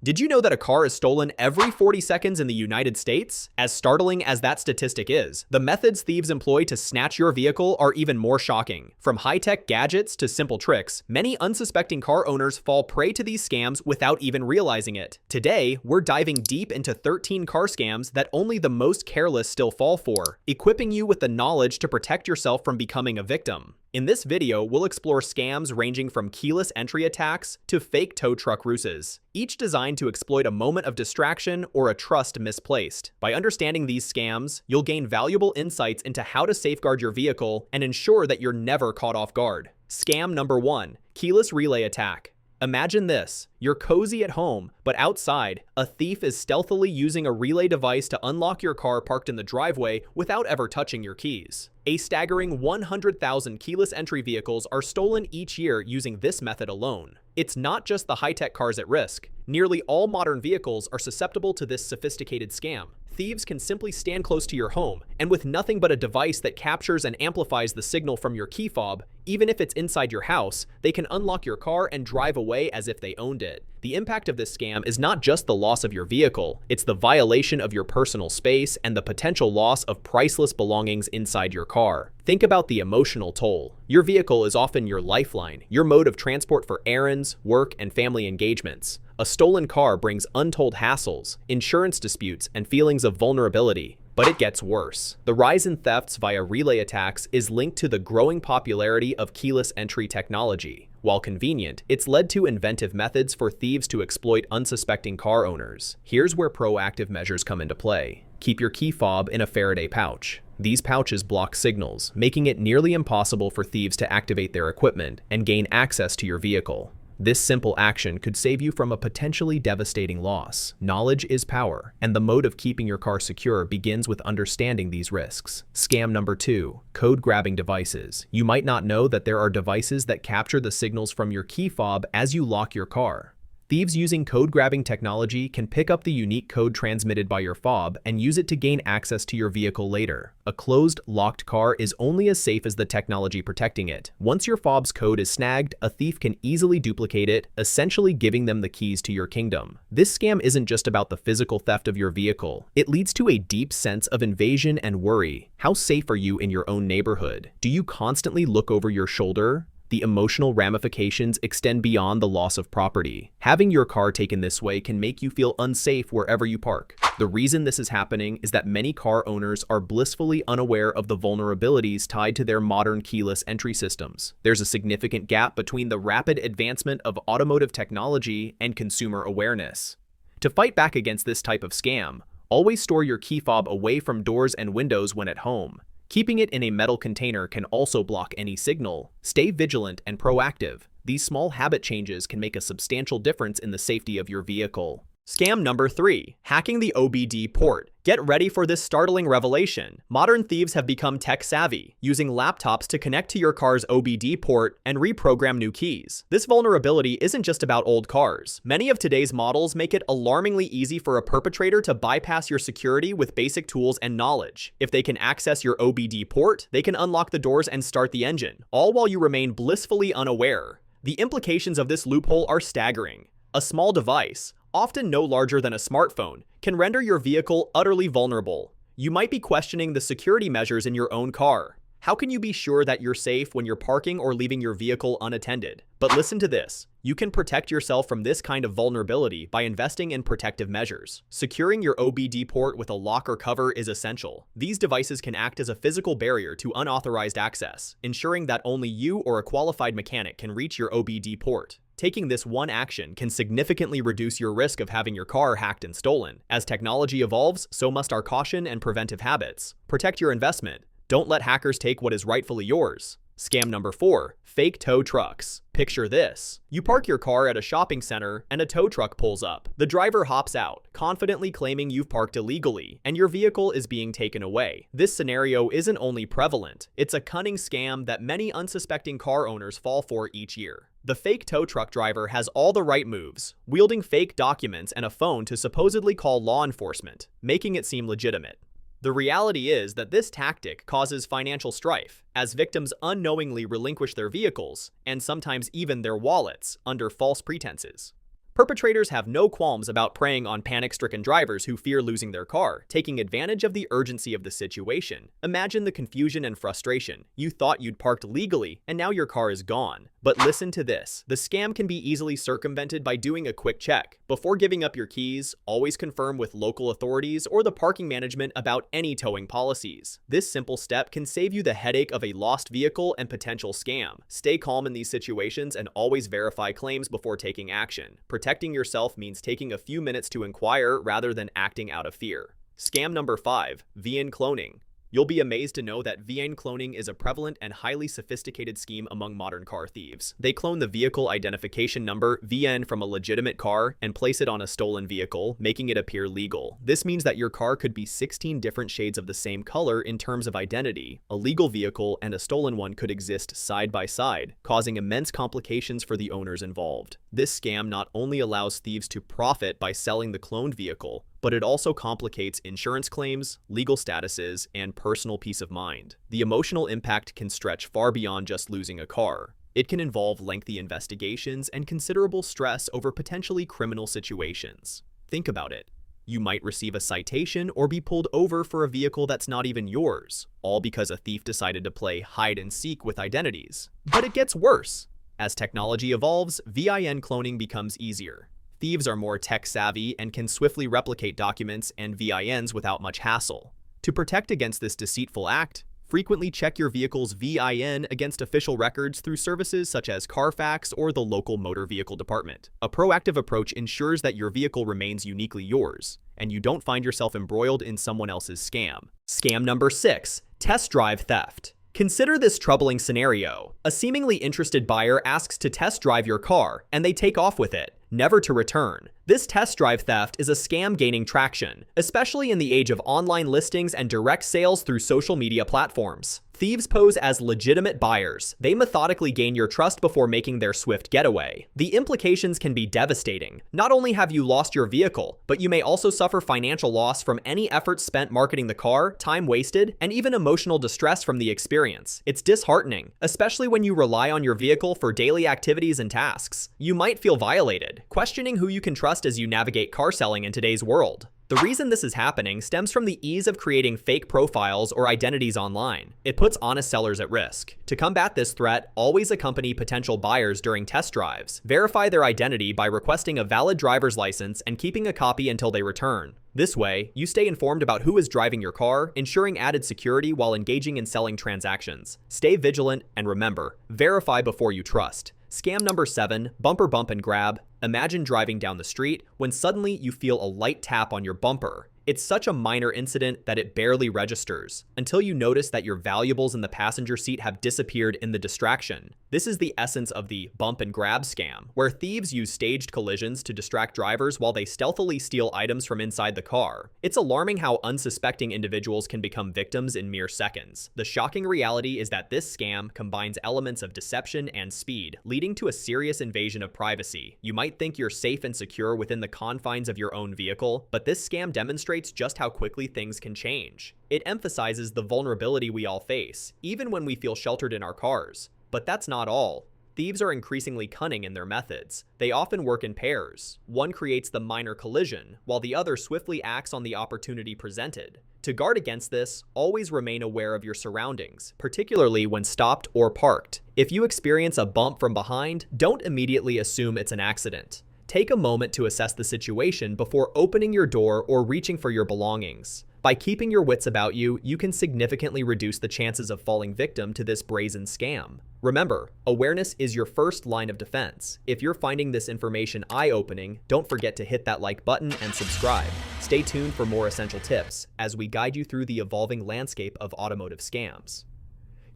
Did you know that a car is stolen every 40 seconds in the United States? As startling as that statistic is, the methods thieves employ to snatch your vehicle are even more shocking. From high-tech gadgets to simple tricks, many unsuspecting car owners fall prey to these scams without even realizing it. Today, we're diving deep into 13 car scams that only the most careless still fall for, equipping you with the knowledge to protect yourself from becoming a victim. In this video, we'll explore scams ranging from keyless entry attacks to fake tow truck ruses, each designed to exploit a moment of distraction or a trust misplaced. By understanding these scams, you'll gain valuable insights into how to safeguard your vehicle and ensure that you're never caught off guard. Scam number 1: keyless relay attack. Imagine this: you're cozy at home, but outside, a thief is stealthily using a relay device to unlock your car parked in the driveway without ever touching your keys. A staggering 100,000 keyless entry vehicles are stolen each year using this method alone. It's not just the high-tech cars at risk. Nearly all modern vehicles are susceptible to this sophisticated scam. Thieves can simply stand close to your home, and with nothing but a device that captures and amplifies the signal from your key fob, even if it's inside your house, they can unlock your car and drive away as if they owned it. The impact of this scam is not just the loss of your vehicle, it's the violation of your personal space and the potential loss of priceless belongings inside your car. Think about the emotional toll. Your vehicle is often your lifeline, your mode of transport for errands, work, and family engagements. A stolen car brings untold hassles, insurance disputes, and feelings of vulnerability. But it gets worse. The rise in thefts via relay attacks is linked to the growing popularity of keyless entry technology. While convenient, it's led to inventive methods for thieves to exploit unsuspecting car owners. Here's where proactive measures come into play. Keep your key fob in a Faraday pouch. These pouches block signals, making it nearly impossible for thieves to activate their equipment and gain access to your vehicle. This simple action could save you from a potentially devastating loss. Knowledge is power, and the mode of keeping your car secure begins with understanding these risks. Scam number 2: code-grabbing devices. You might not know that there are devices that capture the signals from your key fob as you lock your car. Thieves using code-grabbing technology can pick up the unique code transmitted by your fob and use it to gain access to your vehicle later. A closed, locked car is only as safe as the technology protecting it. Once your fob's code is snagged, a thief can easily duplicate it, essentially giving them the keys to your kingdom. This scam isn't just about the physical theft of your vehicle. It leads to a deep sense of invasion and worry. How safe are you in your own neighborhood? Do you constantly look over your shoulder? The emotional ramifications extend beyond the loss of property. Having your car taken this way can make you feel unsafe wherever you park. The reason this is happening is that many car owners are blissfully unaware of the vulnerabilities tied to their modern keyless entry systems. There's a significant gap between the rapid advancement of automotive technology and consumer awareness. To fight back against this type of scam, always store your key fob away from doors and windows when at home. Keeping it in a metal container can also block any signal. Stay vigilant and proactive. These small habit changes can make a substantial difference in the safety of your vehicle. Scam number 3: hacking the OBD port. Get ready for this startling revelation. Modern thieves have become tech-savvy, using laptops to connect to your car's OBD port and reprogram new keys. This vulnerability isn't just about old cars. Many of today's models make it alarmingly easy for a perpetrator to bypass your security with basic tools and knowledge. If they can access your OBD port, they can unlock the doors and start the engine, all while you remain blissfully unaware. The implications of this loophole are staggering. A small device, often no larger than a smartphone, can render your vehicle utterly vulnerable. You might be questioning the security measures in your own car. How can you be sure that you're safe when you're parking or leaving your vehicle unattended? But listen to this. You can protect yourself from this kind of vulnerability by investing in protective measures. Securing your OBD port with a lock or cover is essential. These devices can act as a physical barrier to unauthorized access, ensuring that only you or a qualified mechanic can reach your OBD port. Taking this one action can significantly reduce your risk of having your car hacked and stolen. As technology evolves, so must our caution and preventive habits. Protect your investment. Don't let hackers take what is rightfully yours. Scam number 4: fake tow trucks. Picture this. You park your car at a shopping center and a tow truck pulls up. The driver hops out, confidently claiming you've parked illegally, and your vehicle is being taken away. This scenario isn't only prevalent, it's a cunning scam that many unsuspecting car owners fall for each year. The fake tow truck driver has all the right moves, wielding fake documents and a phone to supposedly call law enforcement, making it seem legitimate. The reality is that this tactic causes financial strife, as victims unknowingly relinquish their vehicles, and sometimes even their wallets, under false pretenses. Perpetrators have no qualms about preying on panic-stricken drivers who fear losing their car, taking advantage of the urgency of the situation. Imagine the confusion and frustration. You thought you'd parked legally, and now your car is gone. But listen to this. The scam can be easily circumvented by doing a quick check. Before giving up your keys, always confirm with local authorities or the parking management about any towing policies. This simple step can save you the headache of a lost vehicle and potential scam. Stay calm in these situations and always verify claims before taking action. Protecting yourself means taking a few minutes to inquire rather than acting out of fear. Scam number 5, VN cloning. You'll be amazed to know that VN cloning is a prevalent and highly sophisticated scheme among modern car thieves. They clone the vehicle identification number, VN, from a legitimate car and place it on a stolen vehicle, making it appear legal. This means that your car could be 16 different shades of the same color in terms of identity. A legal vehicle and a stolen one could exist side by side, causing immense complications for the owners involved. This scam not only allows thieves to profit by selling the cloned vehicle, but it also complicates insurance claims, legal statuses, and personal peace of mind. The emotional impact can stretch far beyond just losing a car. It can involve lengthy investigations and considerable stress over potentially criminal situations. Think about it. You might receive a citation or be pulled over for a vehicle that's not even yours, all because a thief decided to play hide and seek with identities. But it gets worse. As technology evolves, VIN cloning becomes easier. Thieves are more tech-savvy and can swiftly replicate documents and VINs without much hassle. To protect against this deceitful act, frequently check your vehicle's VIN against official records through services such as Carfax or the local motor vehicle department. A proactive approach ensures that your vehicle remains uniquely yours, and you don't find yourself embroiled in someone else's scam. Scam number 6, test drive theft. Consider this troubling scenario. A seemingly interested buyer asks to test drive your car, and they take off with it, never to return. This test drive theft is a scam gaining traction, especially in the age of online listings and direct sales through social media platforms. Thieves pose as legitimate buyers. They methodically gain your trust before making their swift getaway. The implications can be devastating. Not only have you lost your vehicle, but you may also suffer financial loss from any effort spent marketing the car, time wasted, and even emotional distress from the experience. It's disheartening, especially when you rely on your vehicle for daily activities and tasks. You might feel violated, questioning who you can trust as you navigate car selling in today's world. The reason this is happening stems from the ease of creating fake profiles or identities online. It puts honest sellers at risk. To combat this threat, always accompany potential buyers during test drives. Verify their identity by requesting a valid driver's license and keeping a copy until they return. This way, you stay informed about who is driving your car, ensuring added security while engaging in selling transactions. Stay vigilant, and remember, verify before you trust. Scam number 7, bumper bump and grab. Imagine driving down the street when suddenly you feel a light tap on your bumper. It's such a minor incident that it barely registers, until you notice that your valuables in the passenger seat have disappeared in the distraction. This is the essence of the bump and grab scam, where thieves use staged collisions to distract drivers while they stealthily steal items from inside the car. It's alarming how unsuspecting individuals can become victims in mere seconds. The shocking reality is that this scam combines elements of deception and speed, leading to a serious invasion of privacy. You might think you're safe and secure within the confines of your own vehicle, but this scam demonstrates just how quickly things can change. It emphasizes the vulnerability we all face, even when we feel sheltered in our cars. But that's not all. Thieves are increasingly cunning in their methods. They often work in pairs. One creates the minor collision, while the other swiftly acts on the opportunity presented. To guard against this, always remain aware of your surroundings, particularly when stopped or parked. If you experience a bump from behind, don't immediately assume it's an accident. Take a moment to assess the situation before opening your door or reaching for your belongings. By keeping your wits about you, you can significantly reduce the chances of falling victim to this brazen scam. Remember, awareness is your first line of defense. If you're finding this information eye-opening, don't forget to hit that like button and subscribe. Stay tuned for more essential tips as we guide you through the evolving landscape of automotive scams.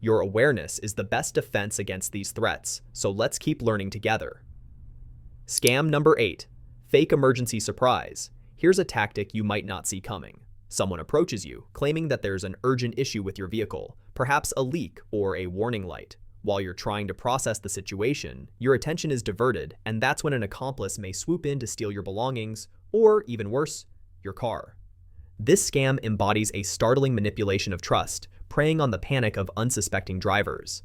Your awareness is the best defense against these threats, so let's keep learning together. Scam number 8, fake emergency surprise. Here's a tactic you might not see coming. Someone approaches you, claiming that there's an urgent issue with your vehicle, perhaps a leak or a warning light. While you're trying to process the situation, your attention is diverted, and that's when an accomplice may swoop in to steal your belongings, or even worse, your car. This scam embodies a startling manipulation of trust, preying on the panic of unsuspecting drivers.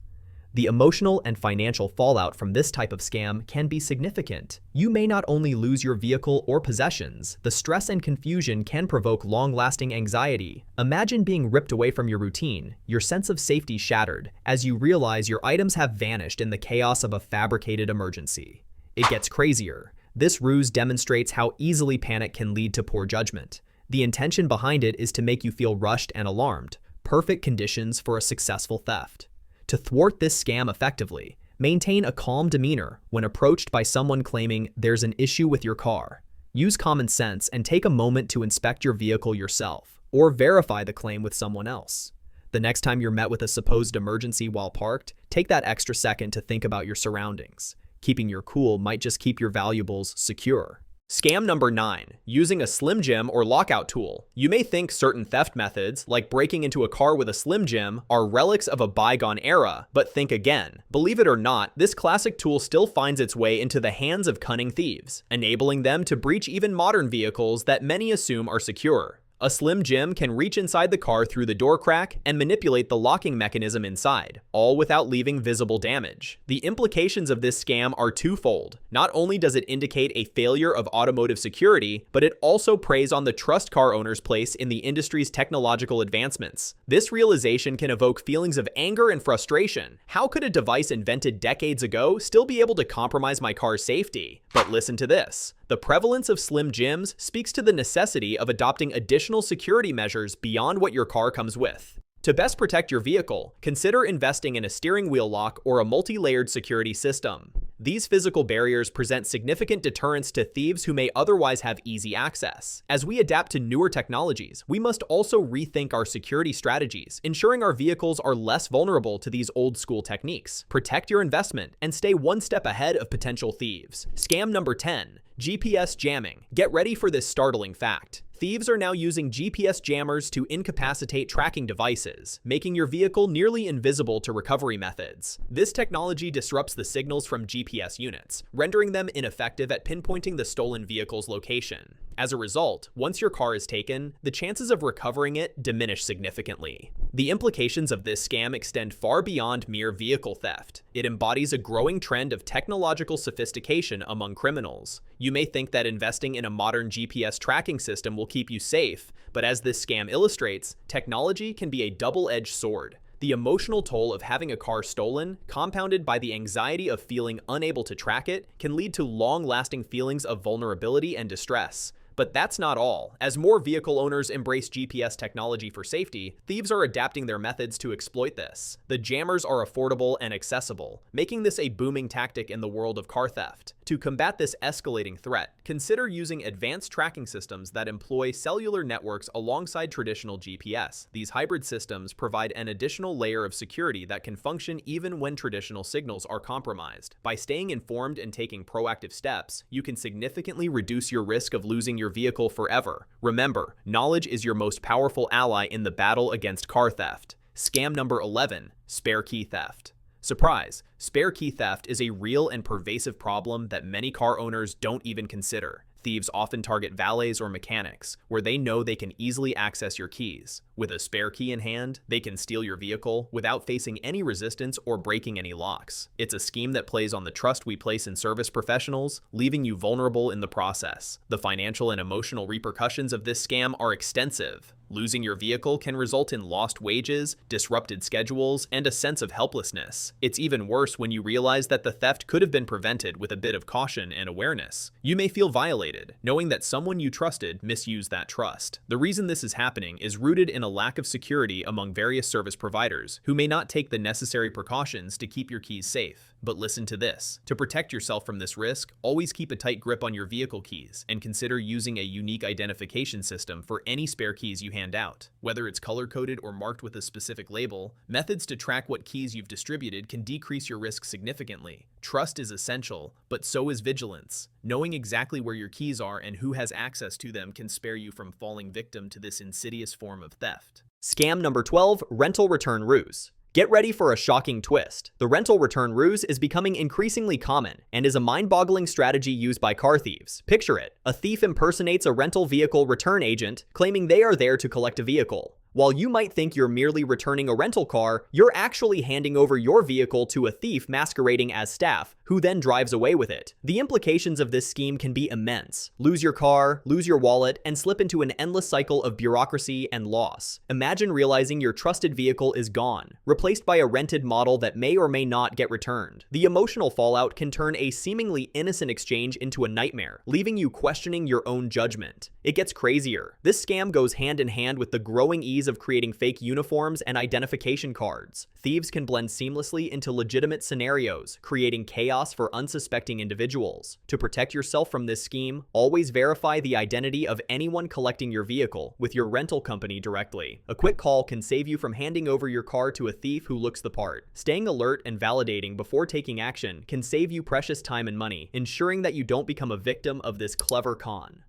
The emotional and financial fallout from this type of scam can be significant. You may not only lose your vehicle or possessions, the stress and confusion can provoke long-lasting anxiety. Imagine being ripped away from your routine, your sense of safety shattered, as you realize your items have vanished in the chaos of a fabricated emergency. It gets crazier. This ruse demonstrates how easily panic can lead to poor judgment. The intention behind it is to make you feel rushed and alarmed, perfect conditions for a successful theft. To thwart this scam effectively, maintain a calm demeanor when approached by someone claiming there's an issue with your car. Use common sense and take a moment to inspect your vehicle yourself, or verify the claim with someone else. The next time you're met with a supposed emergency while parked, take that extra second to think about your surroundings. Keeping your cool might just keep your valuables secure. Scam number 9. Using a Slim Jim or lockout tool. You may think certain theft methods, like breaking into a car with a Slim Jim, are relics of a bygone era, but think again. Believe it or not, this classic tool still finds its way into the hands of cunning thieves, enabling them to breach even modern vehicles that many assume are secure. A Slim Jim can reach inside the car through the door crack and manipulate the locking mechanism inside, all without leaving visible damage. The implications of this scam are twofold. Not only does it indicate a failure of automotive security, but it also preys on the trust car owners place in the industry's technological advancements. This realization can evoke feelings of anger and frustration. How could a device invented decades ago still be able to compromise my car's safety? But listen to this. The prevalence of Slim Jims speaks to the necessity of adopting additional security measures beyond what your car comes with. To best protect your vehicle, consider investing in a steering wheel lock or a multi-layered security system. These physical barriers present significant deterrence to thieves who may otherwise have easy access. As we adapt to newer technologies, we must also rethink our security strategies, ensuring our vehicles are less vulnerable to these old-school techniques. Protect your investment and stay one step ahead of potential thieves. Scam number 10. GPS jamming. Get ready for this startling fact. Thieves are now using GPS jammers to incapacitate tracking devices, making your vehicle nearly invisible to recovery methods. This technology disrupts the signals from GPS units, rendering them ineffective at pinpointing the stolen vehicle's location. As a result, once your car is taken, the chances of recovering it diminish significantly. The implications of this scam extend far beyond mere vehicle theft. It embodies a growing trend of technological sophistication among criminals. You may think that investing in a modern GPS tracking system will keep you safe, but as this scam illustrates, technology can be a double-edged sword. The emotional toll of having a car stolen, compounded by the anxiety of feeling unable to track it, can lead to long-lasting feelings of vulnerability and distress. But that's not all. As more vehicle owners embrace GPS technology for safety, thieves are adapting their methods to exploit this. The jammers are affordable and accessible, making this a booming tactic in the world of car theft. To combat this escalating threat, consider using advanced tracking systems that employ cellular networks alongside traditional GPS. These hybrid systems provide an additional layer of security that can function even when traditional signals are compromised. By staying informed and taking proactive steps, you can significantly reduce your risk of losing your vehicle forever. Remember, knowledge is your most powerful ally in the battle against car theft. Scam number 11, spare key theft. Surprise! Spare key theft is a real and pervasive problem that many car owners don't even consider. Thieves often target valets or mechanics, where they know they can easily access your keys. With a spare key in hand, they can steal your vehicle without facing any resistance or breaking any locks. It's a scheme that plays on the trust we place in service professionals, leaving you vulnerable in the process. The financial and emotional repercussions of this scam are extensive. Losing your vehicle can result in lost wages, disrupted schedules, and a sense of helplessness. It's even worse when you realize that the theft could have been prevented with a bit of caution and awareness. You may feel violated, knowing that someone you trusted misused that trust. The reason this is happening is rooted in a lack of security among various service providers, who may not take the necessary precautions to keep your keys safe. But listen to this. To protect yourself from this risk, always keep a tight grip on your vehicle keys and consider using a unique identification system for any spare keys you hand out. Whether it's color-coded or marked with a specific label, methods to track what keys you've distributed can decrease your risk significantly. Trust is essential, but so is vigilance. Knowing exactly where your keys are and who has access to them can spare you from falling victim to this insidious form of theft. Scam number 12, rental return ruse. Get ready for a shocking twist. The rental return ruse is becoming increasingly common and is a mind-boggling strategy used by car thieves. Picture it. A thief impersonates a rental vehicle return agent, claiming they are there to collect a vehicle. While you might think you're merely returning a rental car, you're actually handing over your vehicle to a thief masquerading as staff, who then drives away with it. The implications of this scheme can be immense. Lose your car, lose your wallet, and slip into an endless cycle of bureaucracy and loss. Imagine realizing your trusted vehicle is gone, replaced by a rented model that may or may not get returned. The emotional fallout can turn a seemingly innocent exchange into a nightmare, leaving you questioning your own judgment. It gets crazier. This scam goes hand in hand with the growing ease of creating fake uniforms and identification cards. Thieves can blend seamlessly into legitimate scenarios, creating chaos for unsuspecting individuals. To protect yourself from this scheme, always verify the identity of anyone collecting your vehicle with your rental company directly. A quick call can save you from handing over your car to a thief who looks the part. Staying alert and validating before taking action can save you precious time and money, ensuring that you don't become a victim of this clever con.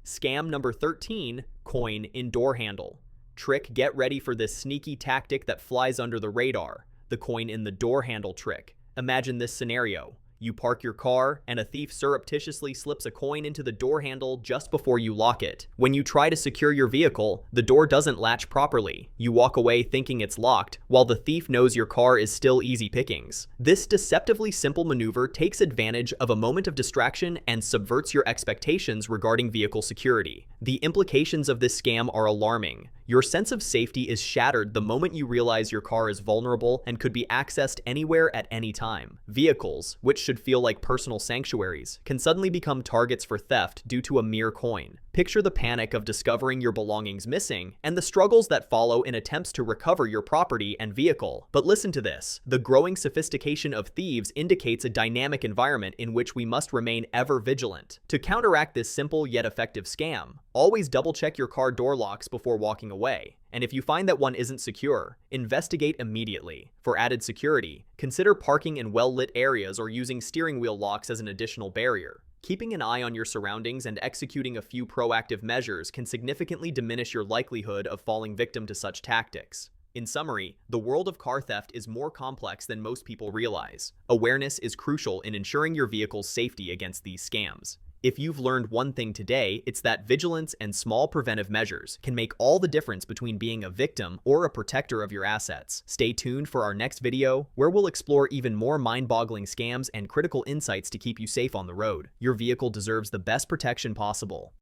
Scam number 13, coin in door handle. Trick, get ready for this sneaky tactic that flies under the radar, the coin in the door handle trick. Imagine this scenario. You park your car, and a thief surreptitiously slips a coin into the door handle just before you lock it. When you try to secure your vehicle, the door doesn't latch properly. You walk away thinking it's locked, while the thief knows your car is still easy pickings. This deceptively simple maneuver takes advantage of a moment of distraction and subverts your expectations regarding vehicle security. The implications of this scam are alarming. Your sense of safety is shattered the moment you realize your car is vulnerable and could be accessed anywhere at any time. Vehicles, which should feel like personal sanctuaries, can suddenly become targets for theft due to a mere coin. Picture the panic of discovering your belongings missing and the struggles that follow in attempts to recover your property and vehicle. But listen to this. The growing sophistication of thieves indicates a dynamic environment in which we must remain ever vigilant. To counteract this simple yet effective scam, always double-check your car door locks before walking away. And if you find that one isn't secure, investigate immediately. For added security, consider parking in well-lit areas or using steering wheel locks as an additional barrier. Keeping an eye on your surroundings and executing a few proactive measures can significantly diminish your likelihood of falling victim to such tactics. In summary, the world of car theft is more complex than most people realize. Awareness is crucial in ensuring your vehicle's safety against these scams. If you've learned one thing today, it's that vigilance and small preventive measures can make all the difference between being a victim or a protector of your assets. Stay tuned for our next video, where we'll explore even more mind-boggling scams and critical insights to keep you safe on the road. Your vehicle deserves the best protection possible.